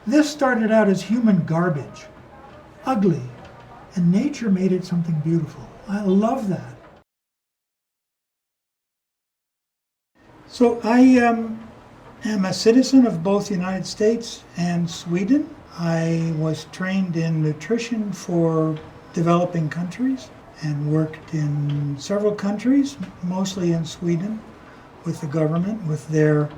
This started out as human garbage, ugly, and nature made it something beautiful. I love that. So I am a citizen of both the United States and Sweden. I was trained in nutrition for developing countries and worked in several countries, mostly in Sweden, with the government, with their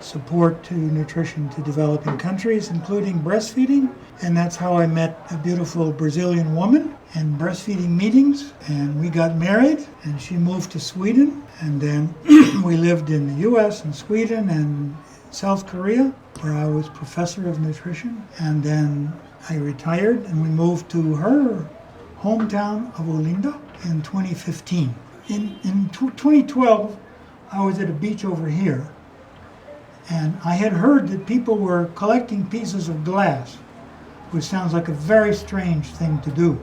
support to nutrition to developing countries, including breastfeeding. And that's how I met a beautiful Brazilian woman in breastfeeding meetings. And we got married, and she moved to Sweden. And then we lived in the US and Sweden and South Korea, where I was professor of nutrition. And then I retired, and we moved to her hometown of Olinda in 2015. In 2012, I was at a beach over here, and I had heard that people were collecting pieces of glass, which sounds like a very strange thing to do.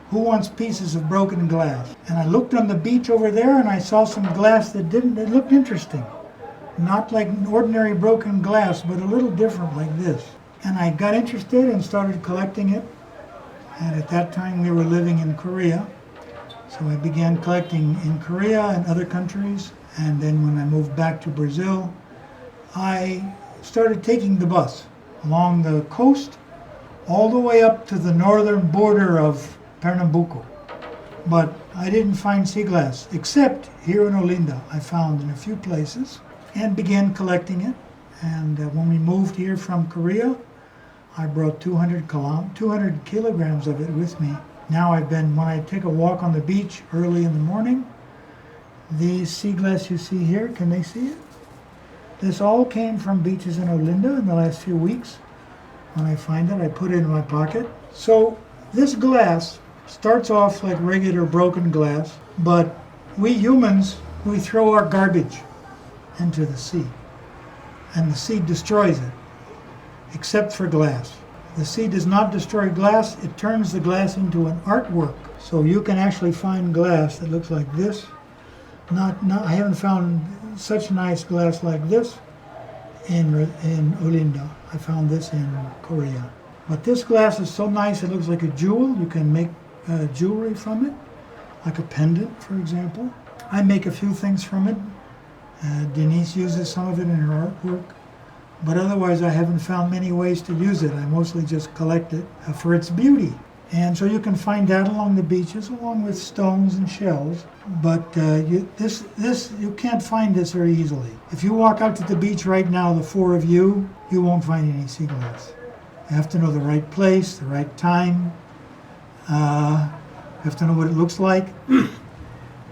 Who wants pieces of broken glass? And I looked on the beach over there, and I saw some glass that looked interesting. Not like ordinary broken glass, but a little different like this. And I got interested and started collecting it. And at that time we were living in Korea. So I began collecting in Korea and other countries. And then when I moved back to Brazil, I started taking the bus along the coast all the way up to the northern border of Pernambuco. But I didn't find sea glass, except here in Olinda. I found in a few places and began collecting it. And when we moved here from Korea, I brought 200 kilograms of it with me. Now when I take a walk on the beach early in the morning, these sea glass you see here, can they see it? This all came from beaches in Olinda in the last few weeks. When I find it, I put it in my pocket. So this glass starts off like regular broken glass, but we humans, we throw our garbage into the sea, and the sea destroys it, except for glass. The sea does not destroy glass, it turns the glass into an artwork. So you can actually find glass that looks like this. I haven't found such nice glass like this in Olinda. I found this in Korea. But this glass is so nice, it looks like a jewel. You can make jewelry from it, like a pendant, for example. I make a few things from it. Denise uses some of it in her artwork. But otherwise, I haven't found many ways to use it. I mostly just collect it for its beauty. And so you can find that along the beaches, along with stones and shells. But you can't find this very easily. If you walk out to the beach right now, the four of you, you won't find any sea glass. You have to know the right place, the right time. You have to know what it looks like.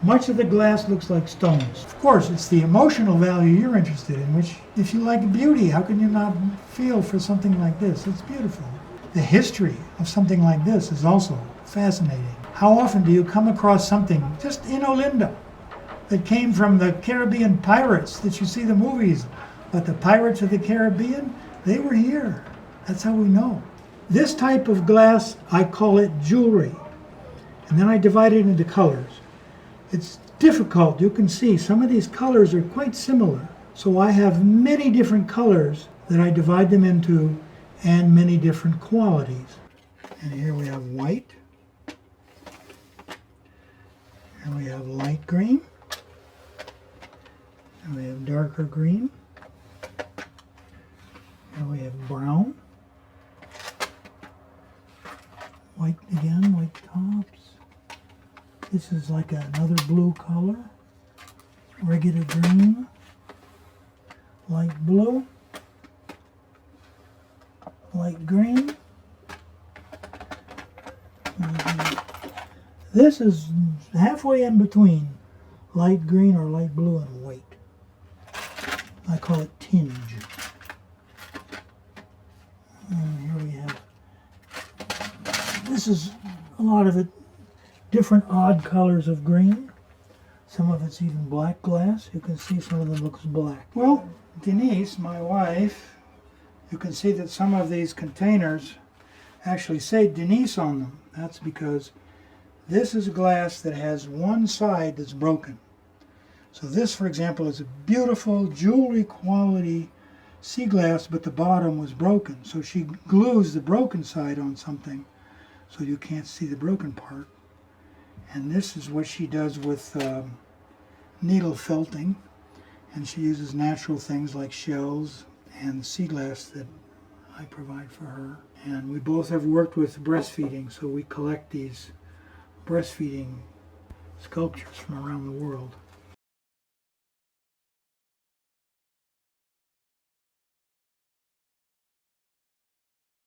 Much of the glass looks like stones. Of course, it's the emotional value you're interested in, which, if you like beauty, how can you not feel for something like this? It's beautiful. The history of something like this is also fascinating. How often do you come across something just in Olinda that came from the Caribbean pirates that you see the movies? But the Pirates of the Caribbean, they were here. That's how we know. This type of glass, I call it jewelry. And then I divide it into colors. It's difficult. You can see some of these colors are quite similar. So I have many different colors that I divide them into, and many different qualities. And here we have white. And we have light green. And we have darker green. And we have brown. White again, white tops. This is like another blue color. Regular green. Light blue. Light green. This is halfway in between light green or light blue and white. I call it tinge. And here we have, this is a lot of it, different odd colors of green. Some of it's even black glass. You can see some of them looks black. Well, Denise, my wife, you can see that some of these containers actually say Denise on them. That's because this is glass that has one side that's broken. So this, for example, is a beautiful jewelry quality sea glass, but the bottom was broken. So she glues the broken side on something so you can't see the broken part. And this is what she does with needle felting. And she uses natural things like shells and sea glass that I provide for her. And we both have worked with breastfeeding, so we collect these breastfeeding sculptures from around the world.